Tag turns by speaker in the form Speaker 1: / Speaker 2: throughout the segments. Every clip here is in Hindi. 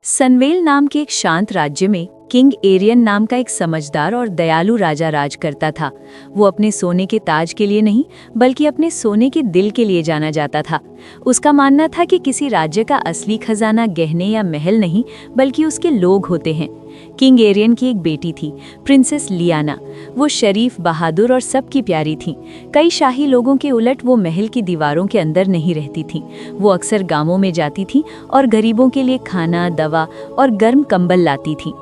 Speaker 1: सनवेल नाम के एक शांत राज्य में किंग एरियन नाम का एक समझदार और दयालु राजा राज करता था। वो अपने सोने के ताज के लिए नहीं बल्कि अपने सोने के दिल के लिए जाना जाता था। उसका मानना था कि किसी राज्य का असली खजाना गहने या महल नहीं बल्कि उसके लोग होते हैं। किंग एरियन की एक बेटी थी, प्रिंसेस लियाना। वो शरीफ, बहादुर और सबकी प्यारी थी। कई शाही लोगों के उलट वो महल की दीवारों के अंदर नहीं रहती थी। वो अक्सर गांवों में जाती थी और गरीबों के लिए खाना, दवा और गर्म कंबल लाती थी।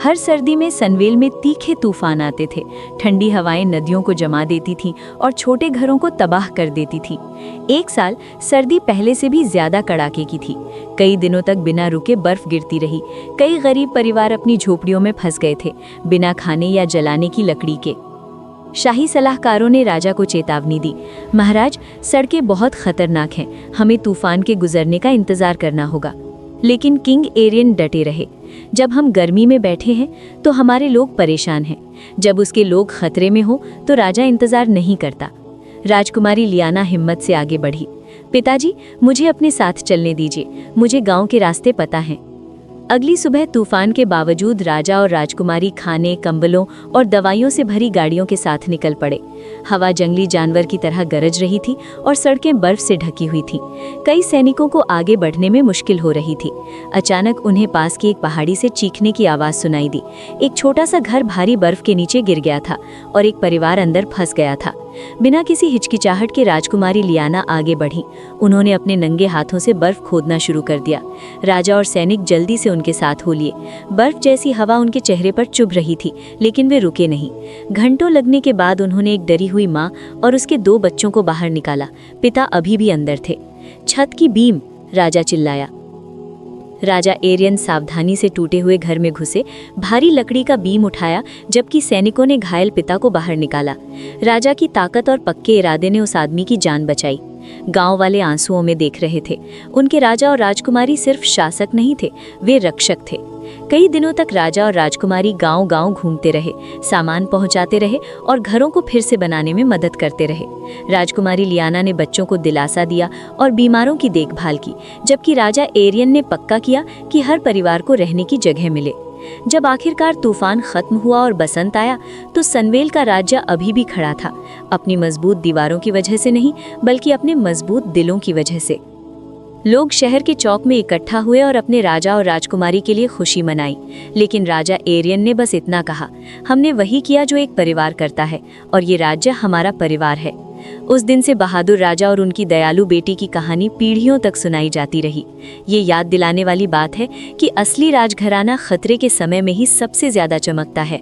Speaker 1: हर सर्दी में सनवेल में तीखे तूफान आते थे। ठंडी हवाएं नदियों को जमा देती थीं और छोटे घरों को तबाह कर देती थी। एक साल सर्दी पहले से भी ज्यादा कड़ाके की थी। कई दिनों तक बिना रुके बर्फ गिरती रही। कई गरीब परिवार अपनी झोपड़ियों में फंस गए थे, बिना खाने या जलाने की लकड़ी के। शाही सलाहकारों ने राजा को चेतावनी दी, महाराज, सड़कें बहुत खतरनाक हैं, हमें तूफान के गुजरने का इंतजार करना होगा। लेकिन किंग एरियन डटे रहे। जब हम गर्मी में बैठे हैं तो हमारे लोग परेशान हैं। जब उसके लोग खतरे में हो तो राजा इंतजार नहीं करता। राजकुमारी लियाना हिम्मत से आगे बढ़ी। पिताजी, मुझे अपने साथ चलने दीजिए, मुझे गांव के रास्ते पता हैं। अगली सुबह तूफान के बावजूद राजा और राजकुमारी खाने, कंबलों और दवाइयों से भरी गाड़ियों के साथ निकल पड़े। हवा जंगली जानवर की तरह गरज रही थी और सड़कें बर्फ से ढकी हुई थीं। कई सैनिकों को आगे बढ़ने में मुश्किल हो रही थी। अचानक उन्हें पास की एक पहाड़ी से चीखने की आवाज़ सुनाई दी। एक छोटा सा घर भारी बर्फ के नीचे गिर गया था और एक परिवार अंदर फंस गया था। बिना किसी हिचकिचाहट के राजकुमारी लियाना आगे बढ़ी। उन्होंने अपने नंगे हाथों से बर्फ खोदना शुरू कर दिया। राजा और सैनिक जल्दी से उनके साथ हो लिए। बर्फ जैसी हवा उनके चेहरे पर चुभ रही थी, लेकिन वे रुके नहीं। घंटों लगने के बाद उन्होंने एक डरी हुई माँ और उसके 2 बच्चों को बाहर निकाला। पिता अभी भी अंदर थे। छत की बीम, राजा चिल्लाया। राजा एरियन सावधानी से टूटे हुए घर में घुसे, भारी लकड़ी का बीम उठाया, जबकि सैनिकों ने घायल पिता को बाहर निकाला। राजा की ताकत और पक्के इरादे ने उस आदमी की जान बचाई। गांव वाले आंसुओं में देख रहे थे। उनके राजा और राजकुमारी सिर्फ शासक नहीं थे, वे रक्षक थे। कई दिनों तक राजा और राजकुमारी गांव-गांव घूमते रहे, सामान पहुंचाते रहे और घरों को फिर से बनाने में मदद करते रहे। राजकुमारी लियाना ने बच्चों को दिलासा दिया और बीमारों की देखभाल की, जबकि राजा एरियन ने पक्का किया कि हर परिवार को रहने की जगह मिले। जब आखिरकार तूफान खत्म हुआ और बसंत आया तो सनवेल का राज्य अभी भी खड़ा था, अपनी मजबूत दीवारों की वजह से नहीं बल्कि अपने मजबूत दिलों की वजह से। लोग शहर के चौक में इकट्ठा हुए और अपने राजा और राजकुमारी के लिए खुशी मनाई। लेकिन राजा एरियन ने बस इतना कहा, हमने वही किया जो एक परिवार करता है और ये राज्य हमारा परिवार है। उस दिन से बहादुर राजा और उनकी दयालु बेटी की कहानी पीढ़ियों तक सुनाई जाती रही। ये याद दिलाने वाली बात है कि असली राजघराना खतरे के समय में ही सबसे ज्यादा चमकता है।